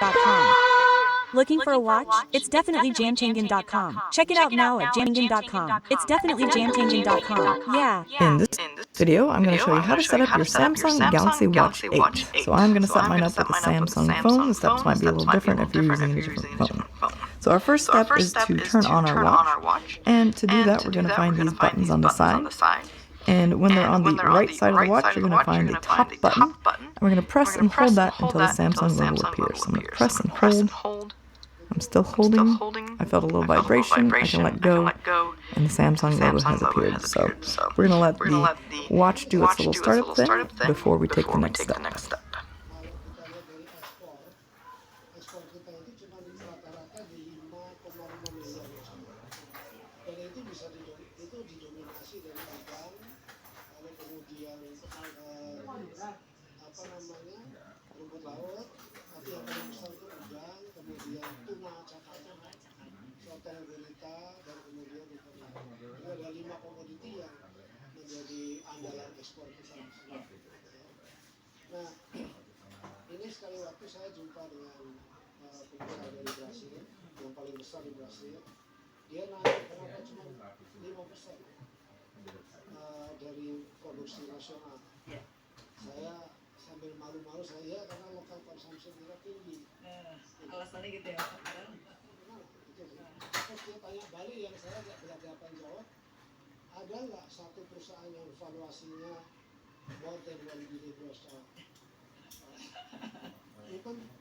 jamchangan.com. Looking for a watch? It's definitely jamchangan.com. Check it out now at jamchangan.com. It's definitely jamchangan.com. Yeah. In this video, I'm going to show you how to set up your Samsung Galaxy Watch 8. So I'm going to set mine up with a Samsung phone. The steps might be a little different if you're using a different phone. So our first step is to turn on our watch. And to do that, we're going to find these buttons on the side. And when they're on the right side of the watch, you're going to find the top button. And we're going to press and hold that until the Samsung logo appears. So I'm going to press and hold. I'm still holding. I felt a little vibration. I can let go, and the Samsung logo has appeared. So we're going to let the watch do its little startup thing before we take the next step. Ekspor kita itu cuma rata-rata di 5,5 miliar US dollar. Dan itu bisa didominasi dari ikan, lalu kemudian rumput laut, tapi yang paling besar itu udang, kemudian tuna cakalang, sotong gurita, dan kemudian ikan. Jadi ada 5 komoditi yang menjadi andalan ekspor kita. Nah, ini sekali waktu saya jumpa dengan pengusaha dari Brasil, yang paling besar di Brasil. Dia nanya kenapa cuma 5% dari produksi nasional. Saya sambil malu-malu, saya karena lokal konsumsi kita tinggi. Alasannya gitu ya? Terus dia tanya Bali yang saya nggak berhadapan jawab, ada nggak satu perusahaan yang valuasinya more than 1 billion US dollar?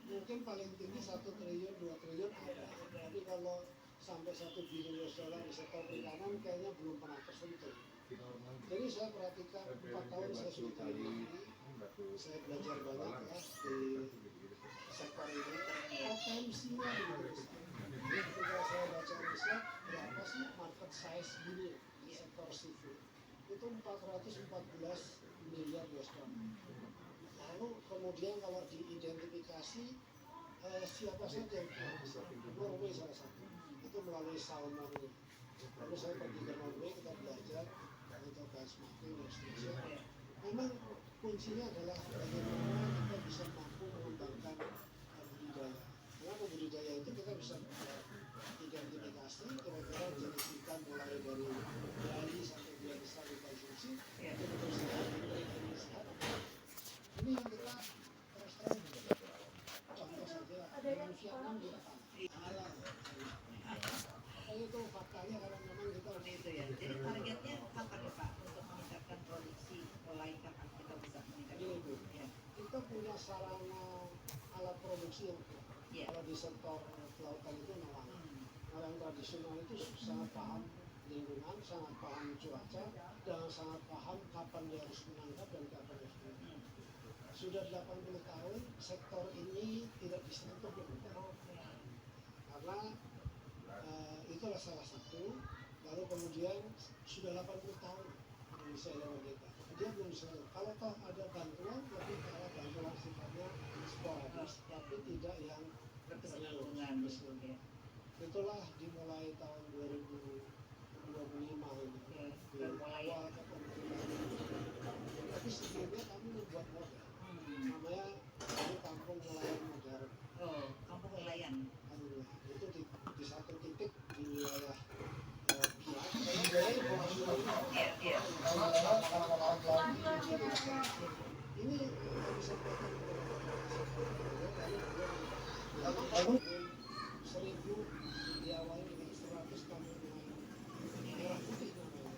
Mungkin paling tinggi 1 triliun, 2 triliun ada. Tapi kalau sampai 1 billion US dollar di sektor perikanan kayaknya belum pernah tersentuh. Jadi saya perhatikan 4 tahun saya sudah ini, saya belajar banyak ya di sektor ini. Potensinya begitu besar. Ketika saya baca riset, berapa sih market size dunia di sektor seafood? Itu 414 miliar US dollar. Lalu kemudian kalau diidentifikasi siapa saja yang bisa, Norway salah satu, itu melalui salmon ini. Lalu saya pergi ke Norway, kita belajar untuk benchmarking dan seterusnya. Memang kuncinya adalah bagaimana kita bisa mampu mengembangkan budidaya. Karena budidaya itu kita bisa identifikasi kira-kira jenis ikan mulai dari bayi sampai dia besar dikonsumsi, itu betul sehat, ini sehat. Ini yang kita terus terang contoh saja dengan Vietnam kita halal. Itu faktanya karena memang kita itu ya. Jadi targetnya kapan ya Pak untuk meningkatkan produksi mulai kapan kita bisa meningkatkan? Ya. Kita punya sarana alat produksi yang kuat. Kalau di sektor kelautan itu nelayan tradisional itu sangat paham lingkungan, sangat paham cuaca, dan sangat paham kapan dia harus menangkap dan kapan harus menangkap. Sudah 80 tahun sektor ini tidak disentuh karena itulah salah satu. Lalu kemudian sudah 80 tahun Indonesia yang merdeka, dia belum disentuh. Kalau toh ada bantuan, lebih kalau bantuan sifatnya sporadis, tapi tidak yang berkesinambungan. Itulah dimulai tahun 2025 ini. Awal tapi sebelumnya kami membuat model. Namanya ini kampung nelayan modern. Oh, kampung nelayan. Itu di satu titik di wilayah Biak. Ini bisa lalu 1000 diawali dengan 100 kampung nelayan merah putih namanya.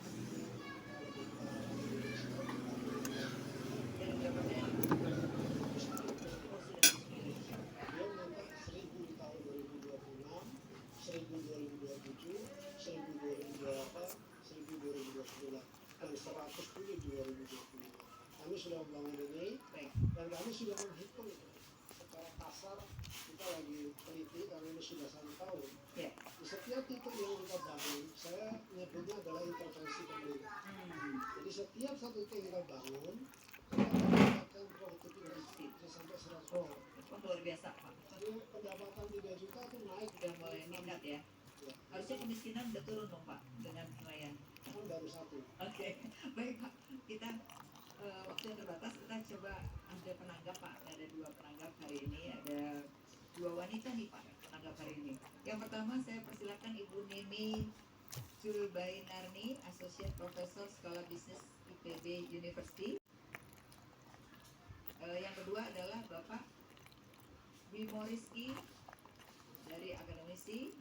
Dan 100 dulu di 2020. Kami sudah membangun ini dan kami sudah menghitung secara kasar. Kita lagi teliti karena ini sudah 1 tahun. Di setiap titik yang kita bangun, saya menyebutnya adalah intervensi pemerintah. Jadi setiap satu titik kita bangun, kita akan mendapatkan produktivitas bisa sampai 100%. Luar biasa Pak. Jadi pendapatan 3 juta itu naik Sudah mulai meningkat ya. Harusnya kemiskinan udah turun dong Pak dengan nelayan. Kan baru 1. Oke, baik Pak. Kita waktu yang terbatas, kita coba ada penanggap Pak. Ada 2 penanggap hari ini. Ada 2 wanita wanita nih Pak pada hari ini. Yang pertama saya persilakan Ibu Nemi Julbainarni, Associate Professor Skala Bisnis IPB University. Yang kedua adalah Bapak Bimo Rizky dari akademisi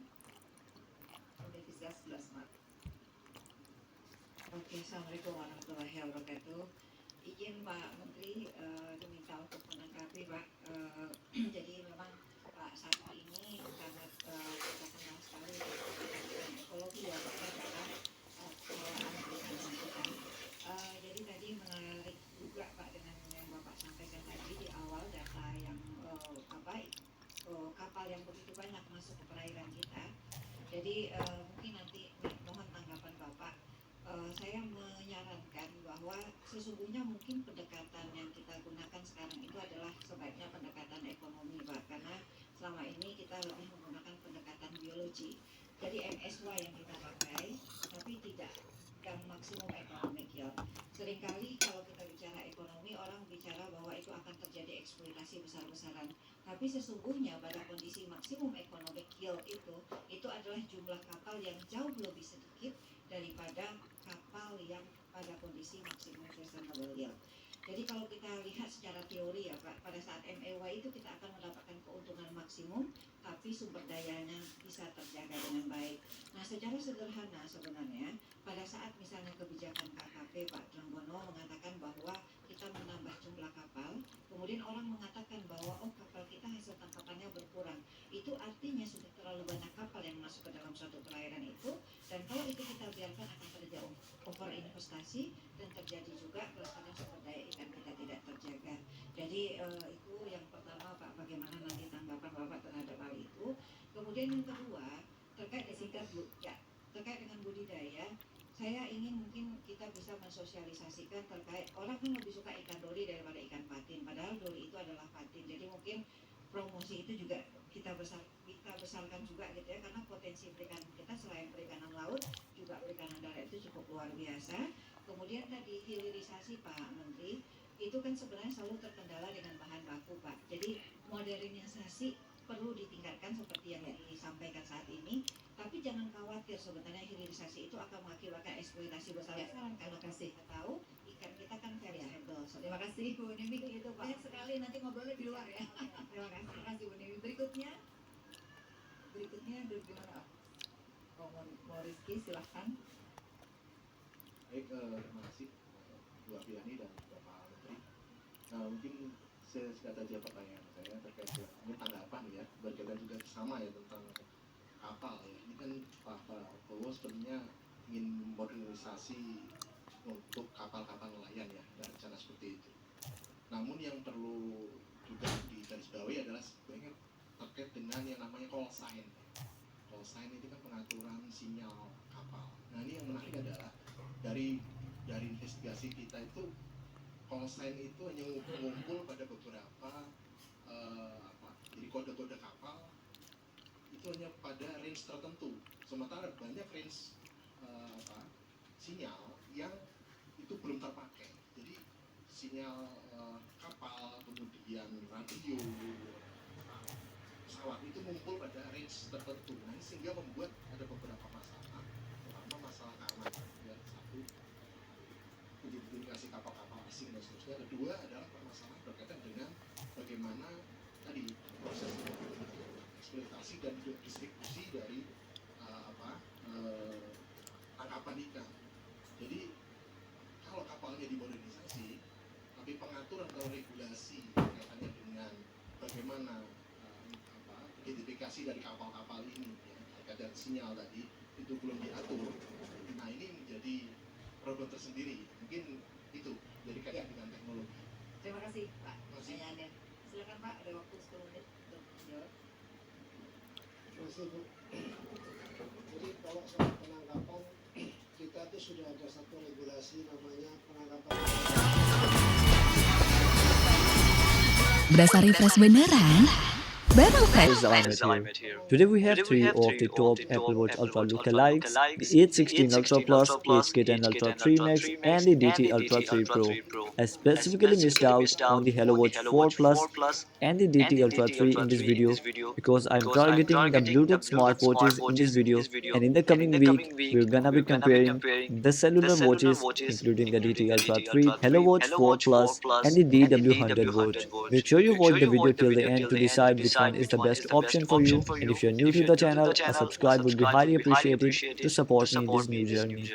Universitas 11 Maret. Oke, Assalamualaikum warahmatullahi wabarakatuh. Izin Pak Menteri diminta untuk menanggapi Pak. Jadi memang Pak saat ini sangat kita kenal sekali dengan ekologi ya Pak ya dalam pengelolaan kita. Jadi tadi menarik juga Pak dengan yang Bapak sampaikan tadi di awal data yang kapal yang begitu banyak masuk ke perairan kita. Jadi mungkin nanti mohon tanggapan Bapak. Saya menyarankan bahwa sesungguhnya mungkin pendekatan yang kita gunakan sekarang itu adalah sebaiknya pendekatan ekonomi Pak, karena selama ini kita lebih menggunakan pendekatan biologi. Jadi MSY yang kita pakai, tapi tidak yang maksimum economic yield. Seringkali kalau kita bicara ekonomi, orang bicara bahwa itu akan terjadi eksploitasi besar-besaran. Tapi sesungguhnya pada kondisi maksimum economic yield itu adalah jumlah kapal yang jauh lebih sedikit daripada kapal yang pada kondisi maksimum sustainable yield. Jadi kalau kita lihat secara teori ya Pak, pada saat MEY itu kita akan mendapatkan keuntungan maksimum, tapi sumber dayanya bisa terjaga dengan baik. Nah secara sederhana sebenarnya, pada saat misalnya kebijakan KKP Pak Trenggono mengatakan bahwa kita menambah jumlah kapal, kemudian orang mengatakan bahwa oh kapal kita hasil tangkapannya berkurang, itu artinya sudah terlalu banyak kapal yang masuk ke dalam suatu perairan itu, dan kalau itu kita biarkan akan terjadi over investasi dan terjadi juga kelestarian sumber daya ikan kita tidak terjaga. Jadi itu yang pertama Pak, bagaimana nanti tanggapan Bapak terhadap hal itu. Kemudian yang kedua terkait dengan budidaya, saya ingin mungkin kita bisa mensosialisasikan terkait orang kan lebih suka ikan dori daripada ikan patin, padahal dori itu adalah patin. Jadi mungkin promosi itu juga kita besarkan juga gitu ya, karena potensi perikanan kita selain perikanan laut juga perikanan darat itu cukup luar biasa. Kemudian tadi hilirisasi Pak Menteri itu kan sebenarnya selalu terkendala dengan bahan baku Pak. Jadi modernisasi perlu ditingkatkan seperti yang disampaikan saat ini, tapi jangan khawatir sebenarnya hilirisasi itu akan mengakibatkan eksploitasi besar-besaran. Kalau kasih tahu ikan kita kan variable. So, terima kasih Bu Nemi itu Pak. Banyak sekali nanti ngobrolnya di luar ya. Terima kasih Bu Nemi. Berikutnya gimana? Mau Rizky silahkan. Baik, terima kasih Bu Afiani dan Bapak Menteri. Nah, mungkin singkat saja pertanyaan saya terkait dengan tanggapan ya, berkaitan juga sama ya tentang kapal ya. Ini kan Pak Prabowo sebenarnya ingin modernisasi untuk kapal-kapal nelayan ya, dan rencana seperti itu. Namun yang perlu juga digarisbawahi adalah sebenarnya terkait dengan yang namanya call sign. Call sign itu kan pengaturan sinyal kapal. Nah ini yang menarik adalah dari investigasi kita itu call sign itu hanya mengumpul pada beberapa jadi kode-kode kapal itu hanya pada range tertentu. Sementara banyak range sinyal yang itu belum terpakai. Jadi sinyal kapal, kemudian radio, pesawat itu muncul pada range tertentu. Nah, sehingga membuat ada beberapa masalah, terutama masalah keamanan. Ya, satu, identifikasi kapal-kapal asing dan seterusnya. Kedua adalah permasalahan berkaitan dengan bagaimana tadi proses eksploitasi dan distribusi dari tangkapan ikan. Jadi kalau kapalnya dimodernisasi, tapi pengaturan atau regulasi kaitannya dengan bagaimana identifikasi dari kapal-kapal ini, ya, terkait dengan sinyal tadi itu belum diatur. Nah ini menjadi problem tersendiri. Mungkin itu jadi kaitan dengan teknologi. Terima kasih Pak. Pertanyaannya. Silakan Pak, ada waktu 10 menit untuk menjawab. Terima kasih Bu. Jadi kalau soal penangkapan, kita itu sudah ada satu regulasi namanya penangkapan. Berasa refresh beneran? Battle Pack. Is Alimet here. Today we have three of the top Apple Watch Ultra lookalikes, the 816 Ultra Plus, 8K10 Ultra 3 Max, and the DT Ultra 3 Pro. I specifically missed out on the Hello Watch 4 Plus and the DT Ultra 3 in this video because I'm targeting the Bluetooth smartwatches in this video, and in the coming week we're gonna be comparing the cellular watches including the DT Ultra 3, Hello Watch 4 Plus, and the DW100 watch. Make sure you watch the video till the end to decide which one is the best option for you, and if you're new to the channel, a subscribe would be highly appreciated to support me in this new journey.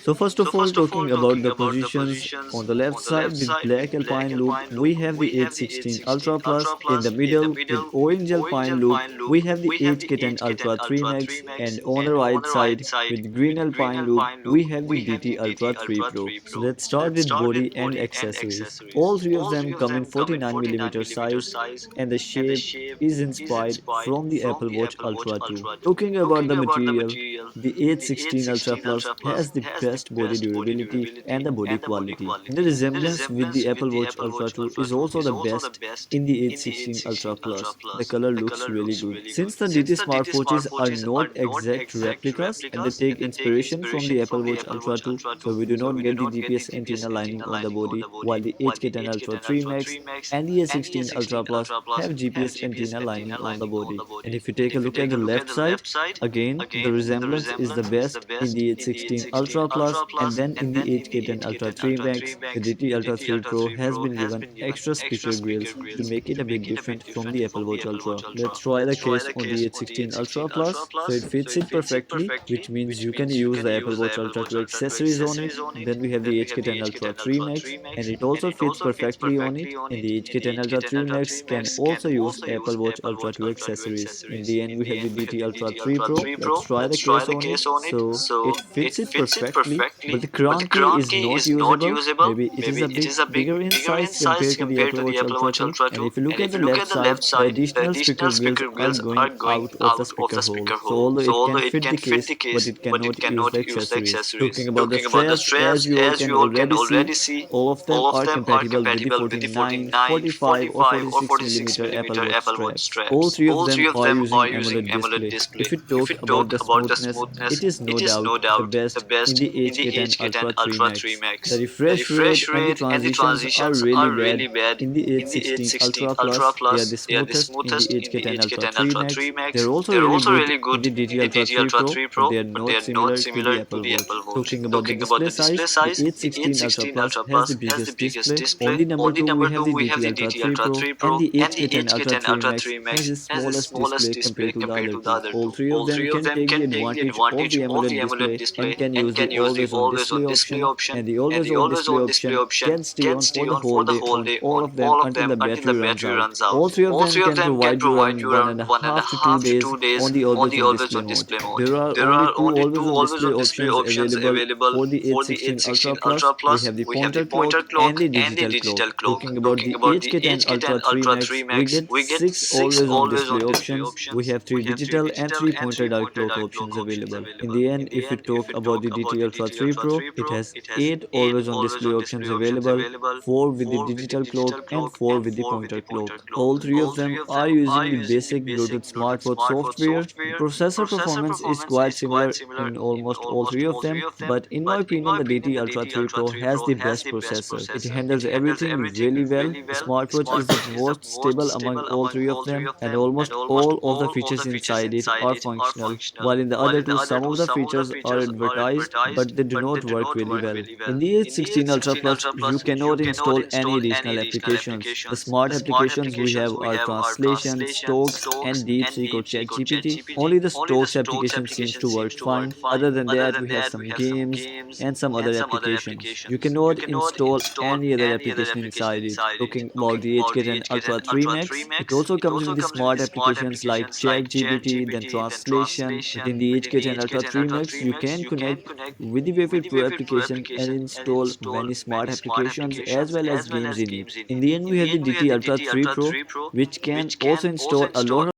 So first of all, talking about the positions, on the left side with black alpine loop, we have the 816 Ultra Plus. In the middle with orange alpine loop, we have the 8K10 Ultra 3 Max, and on the right side with green alpine loop, we have the DT Ultra 3 Pro. So let's start with body and accessories. All three of them come in 49mm size, and the shape is inspired from the Apple Watch Ultra 2. Talking about the material, the 816 Ultra Plus has the best body durability and the body quality. The resemblance with the Apple Watch Ultra 2 is also the best in the 816 Ultra Plus. The color looks really good. Since the DT smartwatches are not exact replicas and they take inspiration from the Apple Watch Ultra 2, so we do not get the GPS antenna lining on the body, while the 8K10 Ultra 3 Max and the 816 Ultra Plus have GPS antenna lining on the body. And if you take a look at the left side, again the resemblance is the best in the 816 Ultra Plus, and then in the 8K10 Ultra 3 Max, the DT Ultra 3 Pro has been given extra speaker grills to make it a bit different from the Apple Watch Ultra. Let's try the case on the 816 Ultra Plus. So it fits it perfectly, which means you can use the Apple Watch Ultra 2 accessories on it. Then we have the 8K10 Ultra 3 Max, and it also fits perfectly on it. And the 8K10 Ultra 3 Max can also use Apple Watch Ultra 2 accessories. In the end, we have the DT Ultra 3 Pro. Let's try the case on it. So it fits it perfectly, but the crown key is not usable. Maybe it is a bit bigger in size compared to the Apple Watch Ultra 2. And if you look at the left side, the additional speaker grills are going out of the speaker hole. So although it can fit the case, but it cannot use the accessories. Talking about the straps, as you all can already see, all of them are compatible with the 49, 45 or 46mm Apple Watch straps. All three of them are using AMOLED display. If you talk about the smoothness, it is no doubt the best in the 8K10 Ultra 3 Max. The refresh rate and the transitions are really bad in the 816 Ultra Plus. They are the smoothest in the 8K10 Ultra 3 Max. They are also really good in the DT Ultra 3 Pro, but they are not similar to the Apple Watch. Talking about the display size, the 816 Ultra Plus has the biggest display. On the number 2 we have the DT Ultra 3 Pro, and the 8K10 Ultra 3 Max has the smallest display compared to the other two. All three of them can take the advantage of the AMOLED display and can use the always on display option, and the always on display option can stay on for the whole day on all of them until the battery runs out. All three of them can provide you around 1.5 to 2 days on the always on display mode. There are only two always on display options available for the 816 Ultra Plus. We have the pointer clock and the digital clock. Talking about the 8K10 Ultra 3 Max, we get 6 always on display options. We have 3 digital and 3 pointer direct clock options available. In the end, if we talk about the DT Ultra 3 Pro, it has 8 always on display options available, 4 with the digital clock and 4 with the pointer clock. All three of them are using the basic Bluetooth smartwatch software. The processor performance is quite similar in almost all three of them, but in my opinion the DT Ultra 3 Pro has the best processor. It handles everything really well. The smartwatch is the most stable among all three of them, and almost all of the features inside it are functional, while in the other two some of the features are advertised but they do not work really well. In the 816 Ultra Plus, you cannot install any additional applications. The smart applications we have are Translation, Stokes, and DeepSeek or ChatGPT. Only the Stokes application seems to work fine. Other than that, we have some games and some other applications. You cannot install any other application inside it. Talking about the 8K10 Ultra 3 Max, it also comes with the smart applications like ChatGPT, then Translation. Within the 8K10 Ultra 3 Max, you can connect with the Wi-Fi Pro application and install many smart applications as well as games in it. In the end, we have the DT Ultra 3 Pro, which can also install a lot of